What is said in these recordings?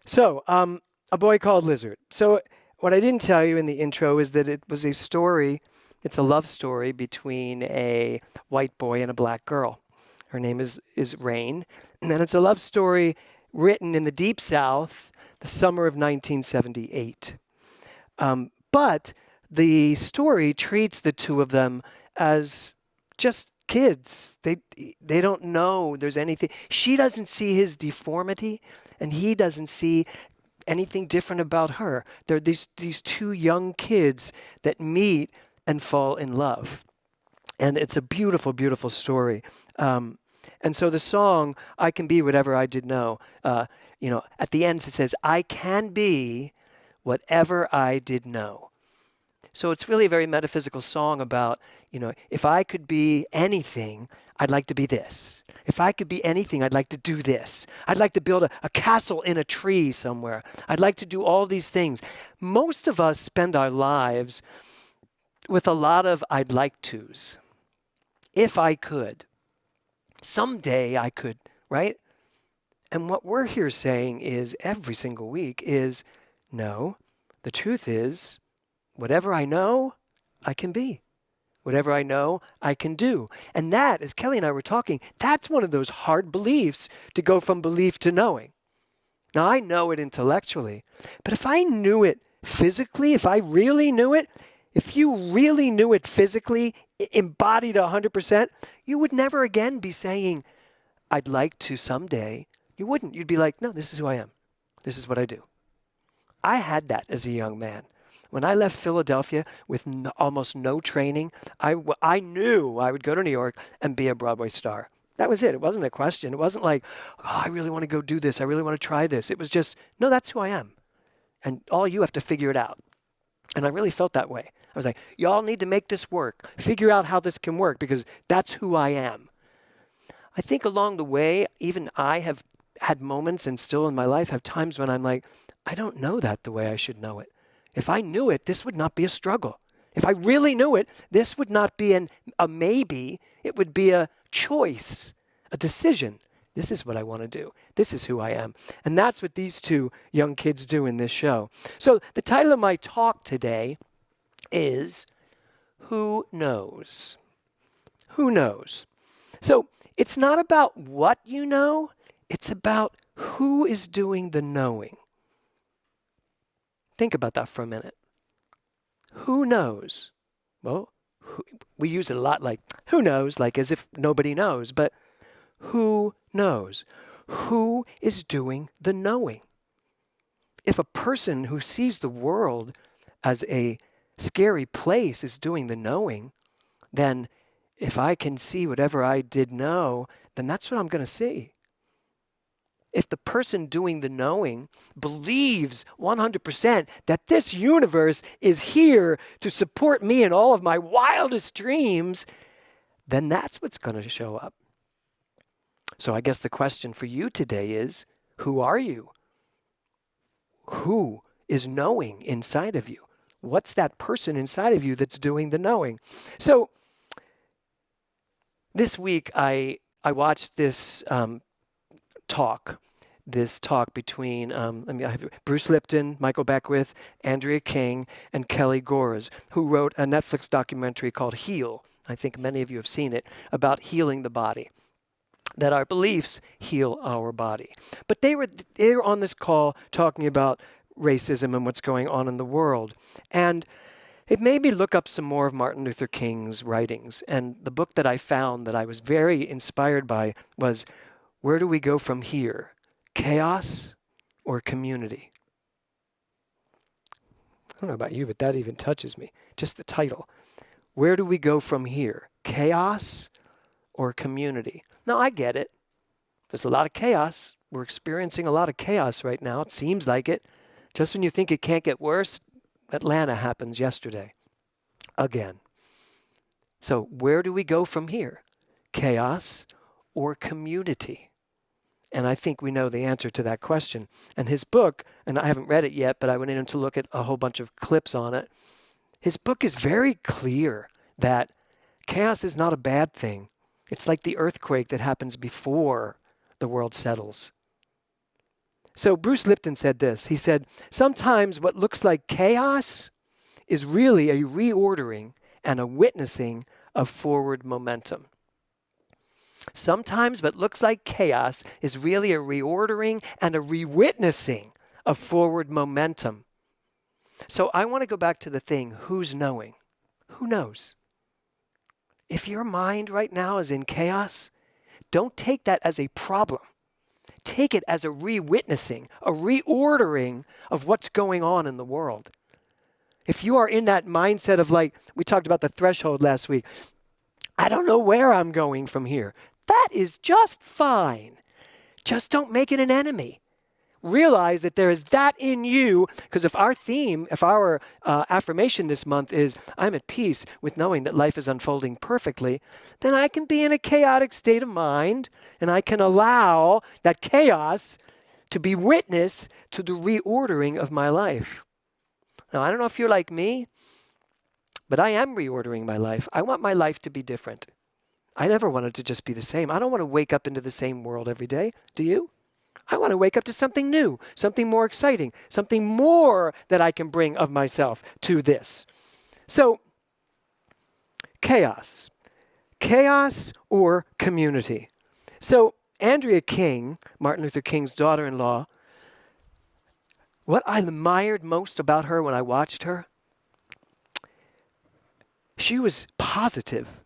So, A Boy Called Lizard. So, what I didn't tell you in the intro is that it was a story, it's a love story between a white boy and a black girl. Her name is Rain. And then it's a love story written in the Deep South, the summer of 1978. But the story treats the two of them as just kids. They don't know there's anything. She doesn't see his deformity, and he doesn't see anything different about her. They're these two young kids that meet and fall in love. And it's a beautiful, beautiful story. And so the song, I Can Be Whatever I Did Know, at the end it says, I can be whatever I did know. So it's really a very metaphysical song about, if I could be anything, I'd like to be this. If I could be anything, I'd like to do this. I'd like to build a castle in a tree somewhere. I'd like to do all these things. Most of us spend our lives with a lot of I'd like to's. If I could. Someday I could, right? And what we're here saying is every single week is, no, the truth is, whatever I know, I can be. Whatever I know, I can do. And that, as Kelly and I were talking, that's one of those hard beliefs to go from belief to knowing. Now, I know it intellectually, but if I knew it physically, if I really knew it, if you really knew it physically, embodied 100%, you would never again be saying, I'd like to someday. You wouldn't. You'd be like, no, this is who I am. This is what I do. I had that as a young man. When I left Philadelphia with almost no training, I knew I would go to New York and be a Broadway star. That was it. It wasn't a question. It wasn't like, oh, I really want to go do this. I really want to try this. It was just, no, that's who I am. And all you have to figure it out. And I really felt that way. I was like, y'all need to make this work. Figure out how this can work because that's who I am. I think along the way, even I have had moments and still in my life have times when I'm like, I don't know that the way I should know it. If I knew it, this would not be a struggle. If I really knew it, this would not be a maybe. It would be a choice, a decision. This is what I want to do. This is who I am. And that's what these two young kids do in this show. So the title of my talk today is Who Knows? Who knows? So it's not about what you know. It's about who is doing the knowing. Think about that for a minute. Who knows? Well, we use it a lot like, who knows? Like as if nobody knows. But who knows? Who is doing the knowing? If a person who sees the world as a scary place is doing the knowing, then if I can see whatever I did know, then that's what I'm going to see. If the person doing the knowing believes 100% that this universe is here to support me in all of my wildest dreams, then that's what's going to show up. So I guess the question for you today is, who are you? Who is knowing inside of you? What's that person inside of you that's doing the knowing? So this week I watched this talk between Bruce Lipton, Michael Beckwith, Andrea King, and Kelly Gores, who wrote a Netflix documentary called Heal. I think many of you have seen it, about healing the body, that our beliefs heal our body. But they were on this call talking about racism and what's going on in the world. And it made me look up some more of Martin Luther King's writings. And the book that I found that I was very inspired by was Where Do We Go From Here? Chaos or community? I don't know about you, but that even touches me. Just the title. Where do we go from here? Chaos or community? Now, I get it. There's a lot of chaos. We're experiencing a lot of chaos right now. It seems like it. Just when you think it can't get worse, Atlanta happens yesterday. Again. So where do we go from here? Chaos or community? And I think we know the answer to that question. And his book, and I haven't read it yet, but I went in to look at a whole bunch of clips on it. His book is very clear that chaos is not a bad thing. It's like the earthquake that happens before the world settles. So Bruce Lipton said this. He said, sometimes what looks like chaos is really a reordering and a witnessing of forward momentum. Sometimes what looks like chaos is really a reordering and a re-witnessing of forward momentum. So I want to go back to the thing, who's knowing? Who knows? If your mind right now is in chaos, don't take that as a problem. Take it as a re-witnessing, a reordering of what's going on in the world. If you are in that mindset of, like, we talked about the threshold last week, I don't know where I'm going from here. That is just fine. Just don't make it an enemy. Realize that there is that in you, because if our affirmation this month is, I'm at peace with knowing that life is unfolding perfectly, then I can be in a chaotic state of mind, and I can allow that chaos to be witness to the reordering of my life. Now, I don't know if you're like me, but I am reordering my life. I want my life to be different. I never want it to just be the same. I don't want to wake up into the same world every day. Do you? I want to wake up to something new, something more exciting, something more that I can bring of myself to this. So, chaos. Chaos or community. So, Andrea King, Martin Luther King's daughter-in-law, what I admired most about her when I watched her, she was positive.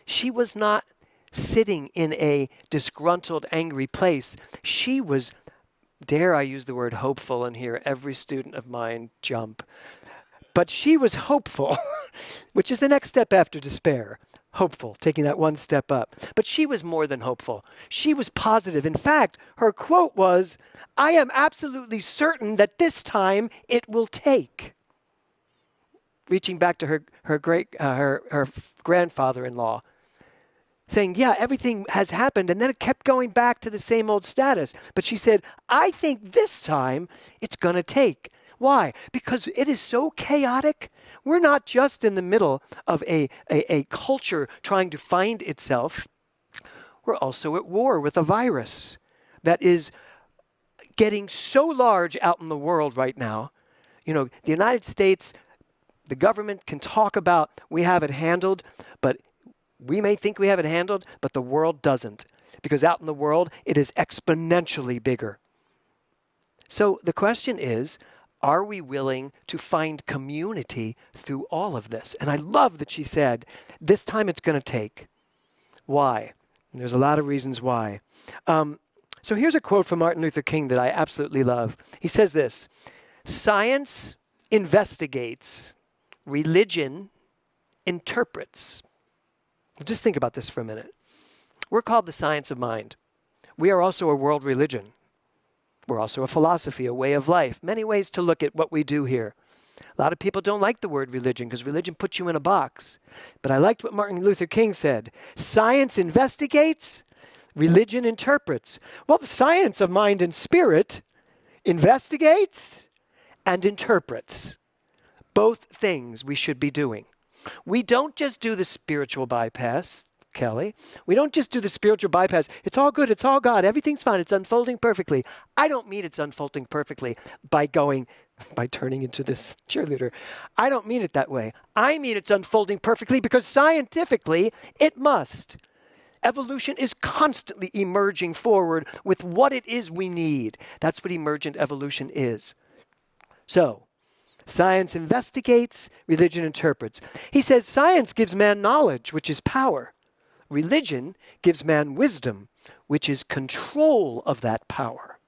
She was not sitting in a disgruntled, angry place. She was, dare I use the word hopeful in here, every student of mine jump. But she was hopeful, which is the next step after despair. Hopeful, taking that one step up. But she was more than hopeful. She was positive. In fact, her quote was, I am absolutely certain that this time it will take. Reaching back to her grandfather-in-law, saying, yeah, everything has happened, and then it kept going back to the same old status. But she said, I think this time it's going to take. Why? Because it is so chaotic. We're not just in the middle of a culture trying to find itself. We're also at war with a virus that is getting so large out in the world right now. You know, the United States, the government can talk about we have it handled, but we may think we have it handled, but the world doesn't. Because out in the world, it is exponentially bigger. So the question is, are we willing to find community through all of this? And I love that she said, this time it's going to take. Why? And there's a lot of reasons why. So here's a quote from Martin Luther King that I absolutely love. He says this, science investigates, religion interprets. Just think about this for a minute. We're called the science of mind. We are also a world religion. We're also a philosophy, a way of life. Many ways to look at what we do here. A lot of people don't like the word religion because religion puts you in a box. But I liked what Martin Luther King said. Science investigates, religion interprets. Well, the science of mind and spirit investigates and interprets. Both things we should be doing. We don't just do the spiritual bypass, Kelly. We don't just do the spiritual bypass. It's all good. It's all God. Everything's fine. It's unfolding perfectly. I don't mean it's unfolding perfectly by turning into this cheerleader. I don't mean it that way. I mean it's unfolding perfectly because scientifically it must. Evolution is constantly emerging forward with what it is we need. That's what emergent evolution is. So, science investigates, religion interprets. He says science gives man knowledge, which is power. Religion gives man wisdom, which is control of that power.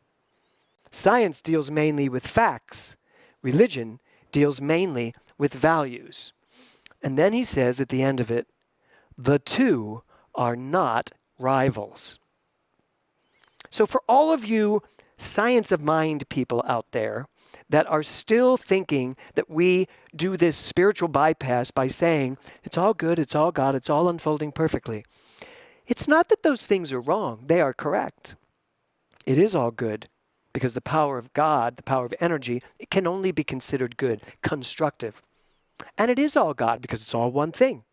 Science deals mainly with facts. Religion deals mainly with values. And then he says at the end of it, the two are not rivals. So for all of you science of mind people out there that are still thinking that we do this spiritual bypass by saying, it's all good, it's all God, it's all unfolding perfectly. It's not that those things are wrong. They are correct. It is all good because the power of God, the power of energy, it can only be considered good, constructive. And it is all God because it's all one thing.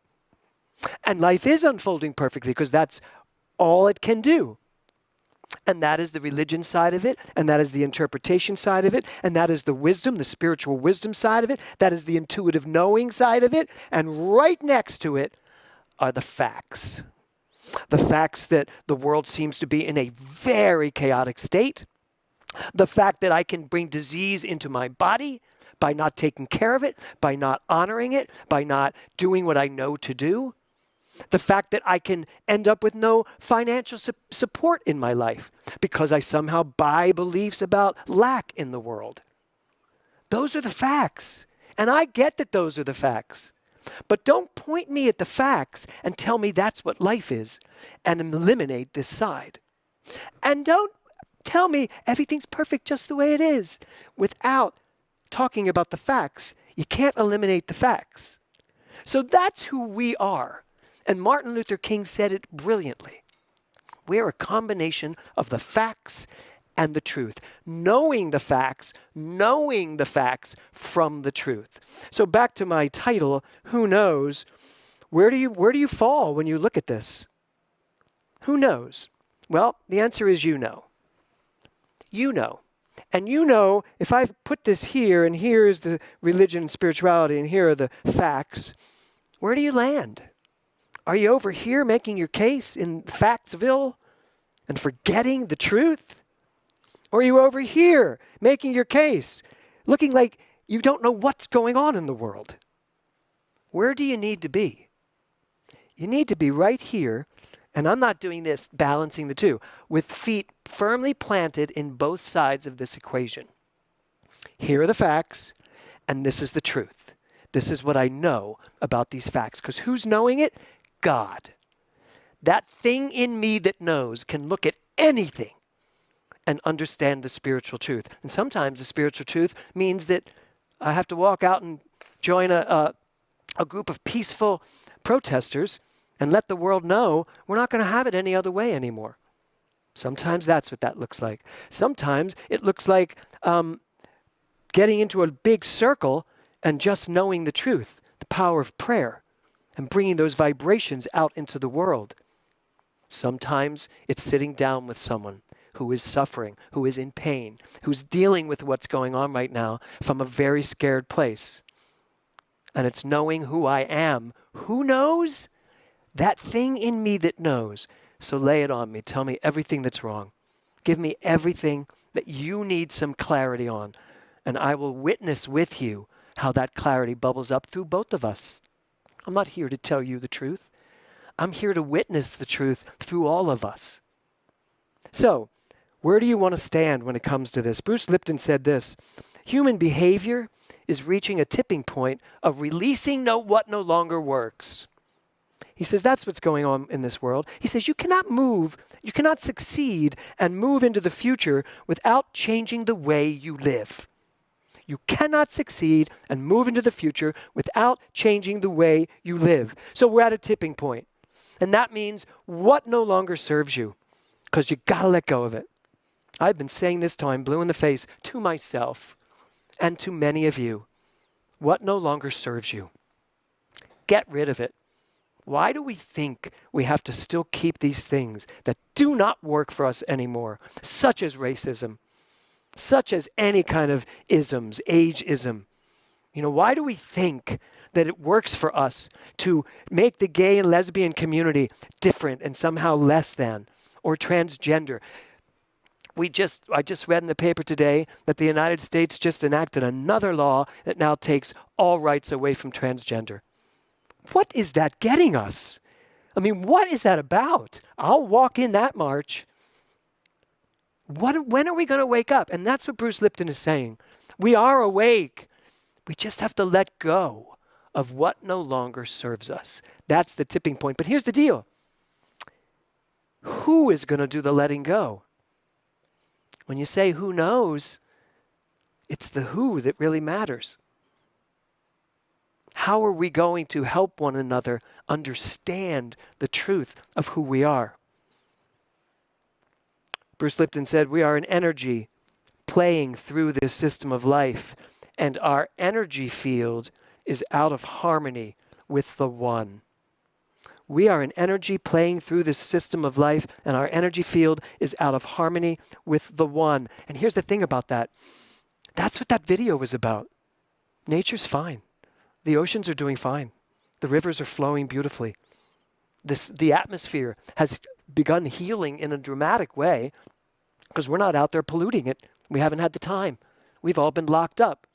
And life is unfolding perfectly because that's all it can do. And that is the religion side of it, and that is the interpretation side of it, and that is the wisdom, the spiritual wisdom side of it, that is the intuitive knowing side of it, and right next to it are the facts. The facts that the world seems to be in a very chaotic state, the fact that I can bring disease into my body by not taking care of it, by not honoring it, by not doing what I know to do. The fact that I can end up with no financial support in my life because I somehow buy beliefs about lack in the world. Those are the facts. And I get that those are the facts. But don't point me at the facts and tell me that's what life is and eliminate this side. And don't tell me everything's perfect just the way it is without talking about the facts. You can't eliminate the facts. So that's who we are. And Martin Luther King said it brilliantly. We are a combination of the facts and the truth. Knowing the facts from the truth. So back to my title, Who Knows? Where do you fall when you look at this? Who knows? Well, the answer is you know. You know. And you know, if I put this here, and here is the religion and spirituality, and here are the facts, where do you land? Are you over here making your case in Factsville and forgetting the truth? Or are you over here making your case, looking like you don't know what's going on in the world? Where do you need to be? You need to be right here, and I'm not doing this, balancing the two, with feet firmly planted in both sides of this equation. Here are the facts, and this is the truth. This is what I know about these facts, because who's knowing it? God. That thing in me that knows can look at anything and understand the spiritual truth. And sometimes the spiritual truth means that I have to walk out and join a group of peaceful protesters and let the world know we're not going to have it any other way anymore. Sometimes that's what that looks like. Sometimes it looks like getting into a big circle and just knowing the truth, the power of prayer, and bringing those vibrations out into the world. Sometimes it's sitting down with someone who is suffering, who is in pain, who's dealing with what's going on right now from a very scared place. And it's knowing who I am. Who knows? That thing in me that knows. So lay it on me. Tell me everything that's wrong. Give me everything that you need some clarity on. And I will witness with you how that clarity bubbles up through both of us. I'm not here to tell you the truth. I'm here to witness the truth through all of us. So, where do you want to stand when it comes to this? Bruce Lipton said this: human behavior is reaching a tipping point of releasing what no longer works. He says that's what's going on in this world. He says you cannot succeed and move into the future without changing the way you live. You cannot succeed and move into the future without changing the way you live. So we're at a tipping point. And that means what no longer serves you, because you got to let go of it. I've been saying this till I'm blue in the face to myself and to many of you. What no longer serves you. Get rid of it. Why do we think we have to still keep these things that do not work for us anymore, such as racism, such as any kind of isms, ageism? Why do we think that it works for us to make the gay and lesbian community different and somehow less than, or transgender? I just read in the paper today that the United States just enacted another law that now takes all rights away from transgender. What is that getting us? What is that about? I'll walk in that march. When are we going to wake up? And that's what Bruce Lipton is saying. We are awake. We just have to let go of what no longer serves us. That's the tipping point. But here's the deal. Who is going to do the letting go? When you say who knows, it's the who that really matters. How are we going to help one another understand the truth of who we are? Bruce Lipton said, we are an energy playing through this system of life, and our energy field is out of harmony with the one. We are an energy playing through this system of life, and our energy field is out of harmony with the one. And here's the thing about that. That's what that video was about. Nature's fine. The oceans are doing fine. The rivers are flowing beautifully. The atmosphere has begun healing in a dramatic way because we're not out there polluting it. We haven't had the time. We've all been locked up.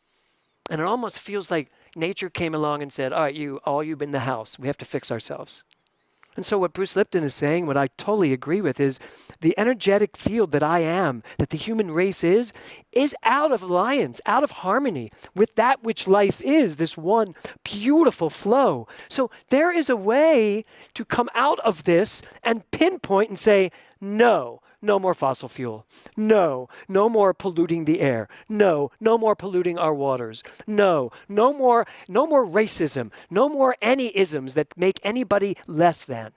And it almost feels like nature came along and said, all right, all you in the house, we have to fix ourselves. And so what Bruce Lipton is saying, what I totally agree with, is the energetic field that I am, that the human race is out of alliance, out of harmony with that which life is, this one beautiful flow. So there is a way to come out of this and pinpoint and say, no more fossil fuel. No more polluting the air. No more polluting our waters. No more racism. No more any isms that make anybody less than.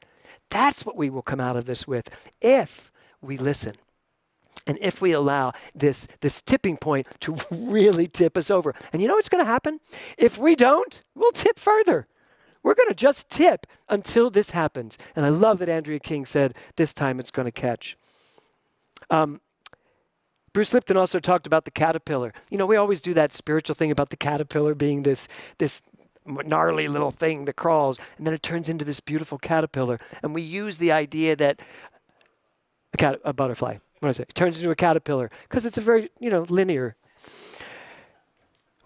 That's what we will come out of this with if we listen. And if we allow this tipping point to really tip us over. And you know what's going to happen? If we don't, we'll tip further. We're going to just tip until this happens. And I love that Andrea King said, this time it's going to catch. Bruce Lipton also talked about the caterpillar. You know, we always do that spiritual thing about the caterpillar being this gnarly little thing that crawls, and then it turns into this beautiful caterpillar. And we use the idea that a butterfly, what did I say? It turns into a caterpillar because it's a very, linear.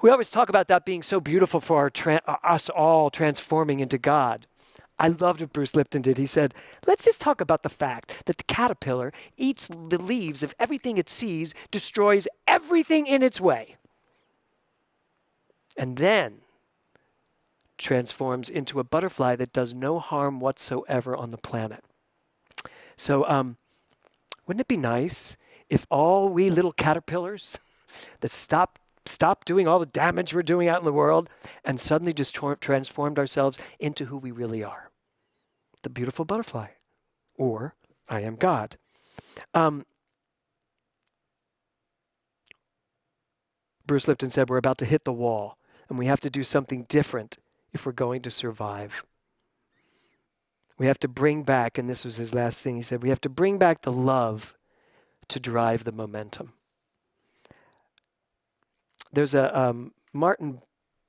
We always talk about that being so beautiful for us all transforming into God. I loved what Bruce Lipton did. He said, let's just talk about the fact that the caterpillar eats the leaves of everything it sees, destroys everything in its way, and then transforms into a butterfly that does no harm whatsoever on the planet. So wouldn't it be nice if all we little caterpillars that stopped doing all the damage we're doing out in the world and suddenly just transformed ourselves into who we really are? The beautiful butterfly, or I am God. Bruce Lipton said we're about to hit the wall, and we have to do something different if we're going to survive. We have to bring back, and this was his last thing, he said, we have to bring back the love to drive the momentum. There's a Martin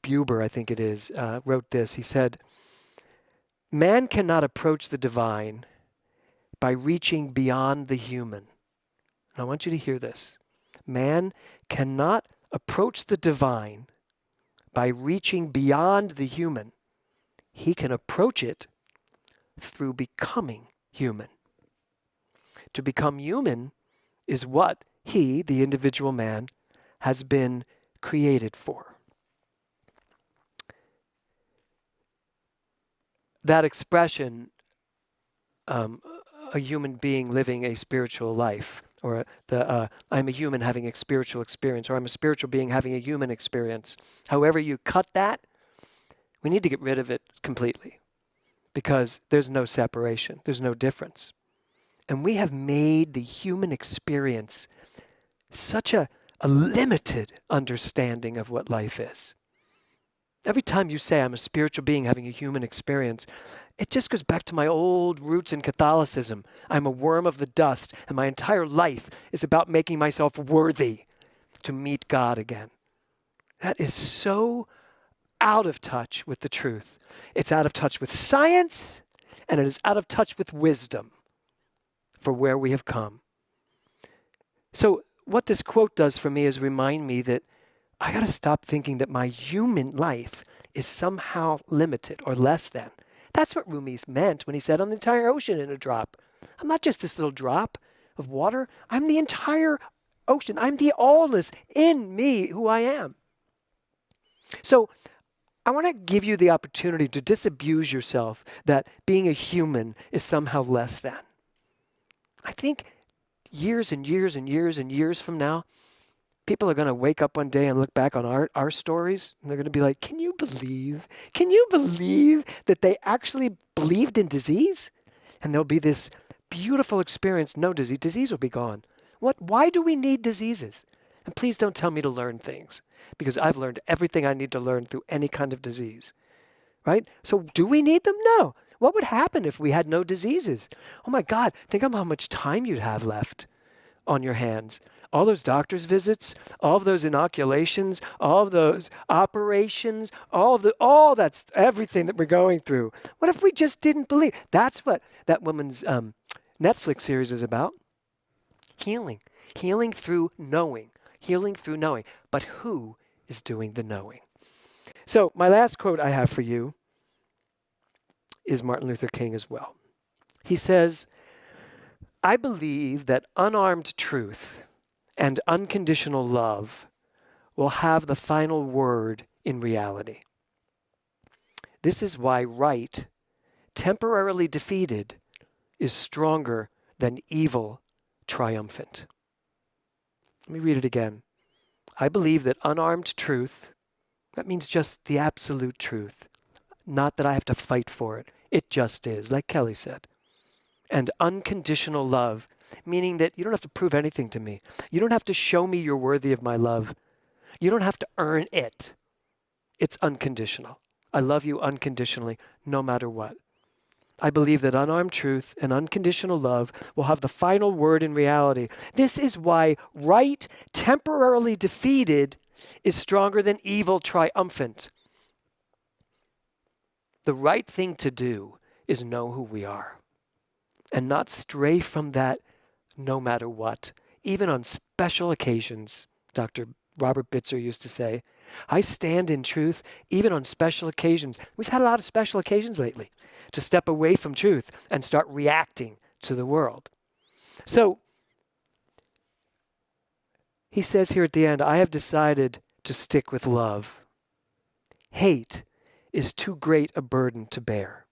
Buber, I think it is, wrote this. He said, man cannot approach the divine by reaching beyond the human. And I want you to hear this. Man cannot approach the divine by reaching beyond the human. He can approach it through becoming human. To become human is what he, the individual man, has been created for. That expression, a human being living a spiritual life, or I'm a human having a spiritual experience, or I'm a spiritual being having a human experience. However you cut that, we need to get rid of it completely because there's no separation. There's no difference. And we have made the human experience such a limited understanding of what life is. Every time you say I'm a spiritual being having a human experience, it just goes back to my old roots in Catholicism. I'm a worm of the dust, and my entire life is about making myself worthy to meet God again. That is so out of touch with the truth. It's out of touch with science, and it is out of touch with wisdom for where we have come. So what this quote does for me is remind me that I got to stop thinking that my human life is somehow limited or less than. That's what Rumi's meant when he said, I'm the entire ocean in a drop. I'm not just this little drop of water. I'm the entire ocean. I'm the allness in me, who I am. So I want to give you the opportunity to disabuse yourself that being a human is somehow less than. I think years and years and years and years from now, people are going to wake up one day and look back on our stories, and they're going to be like, can you believe that they actually believed in disease? And there'll be this beautiful experience, no disease. Disease will be gone. Why do we need diseases? And please don't tell me to learn things, because I've learned everything I need to learn through any kind of disease, right? So do we need them? No. What would happen if we had no diseases? Oh my God, think of how much time you'd have left on your hands. All those doctor's visits, all of those inoculations, all of those operations, all that's everything that we're going through. What if we just didn't believe? That's what that woman's Netflix series is about. Healing. Healing through knowing. Healing through knowing. But who is doing the knowing? So my last quote I have for you is Martin Luther King as well. He says, I believe that unarmed truth and unconditional love will have the final word in reality. This is why right, temporarily defeated, is stronger than evil triumphant. Let me read it again. I believe that unarmed truth, that means just the absolute truth, not that I have to fight for it. It just is, like Kelly said. And unconditional love, meaning that you don't have to prove anything to me. You don't have to show me you're worthy of my love. You don't have to earn it. It's unconditional. I love you unconditionally, no matter what. I believe that unarmed truth and unconditional love will have the final word in reality. This is why right, temporarily defeated, is stronger than evil triumphant. The right thing to do is know who we are and not stray from that no matter what. Even on special occasions, Dr. Robert Bitzer used to say, I stand in truth even on special occasions. We've had a lot of special occasions lately to step away from truth and start reacting to the world. So he says here at the end, I have decided to stick with love. Hate is too great a burden to bear.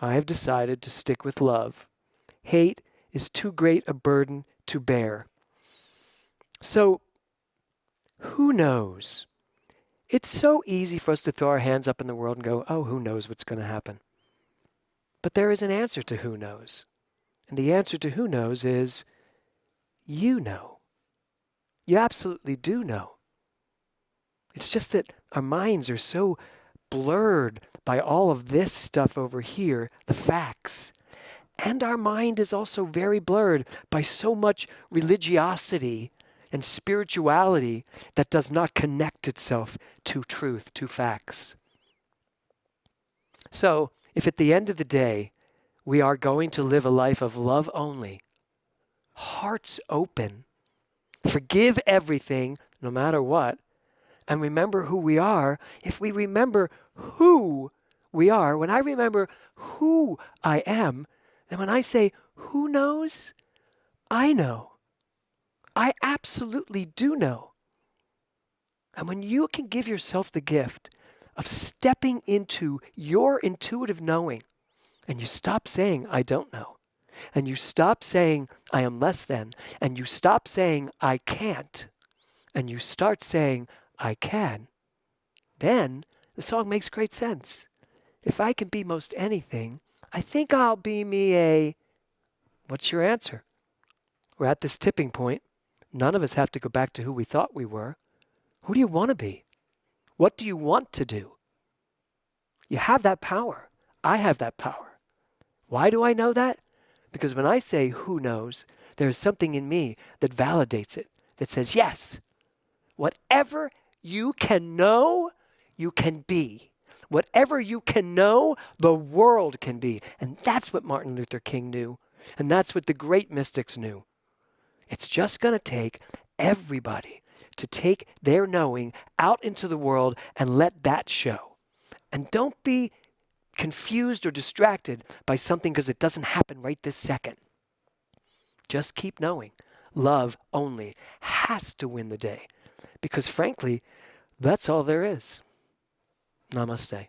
I have decided to stick with love. Hate is too great a burden to bear. So, who knows? It's so easy for us to throw our hands up in the world and go, oh, who knows what's going to happen? But there is an answer to who knows. And the answer to who knows is, you know. You absolutely do know. It's just that our minds are so blurred by all of this stuff over here, the facts. And our mind is also very blurred by so much religiosity and spirituality that does not connect itself to truth, to facts. So, if at the end of the day, we are going to live a life of love only, hearts open, forgive everything, no matter what, and remember who we are, if we remember who we are, when I remember who I am, then when I say, who knows? I know. I absolutely do know. And when you can give yourself the gift of stepping into your intuitive knowing, and you stop saying, I don't know, and you stop saying, I am less than, and you stop saying, I can't, and you start saying, I can, then the song makes great sense. If I can be most anything, I think I'll be me a... What's your answer? We're at this tipping point. None of us have to go back to who we thought we were. Who do you want to be? What do you want to do? You have that power. I have that power. Why do I know that? Because when I say who knows, there is something in me that validates it, that says, yes, whatever you can know, you can be. Whatever you can know, the world can be. And that's what Martin Luther King knew. And that's what the great mystics knew. It's just going to take everybody to take their knowing out into the world and let that show. And don't be confused or distracted by something because it doesn't happen right this second. Just keep knowing. Love only has to win the day. Because frankly, that's all there is. Namaste.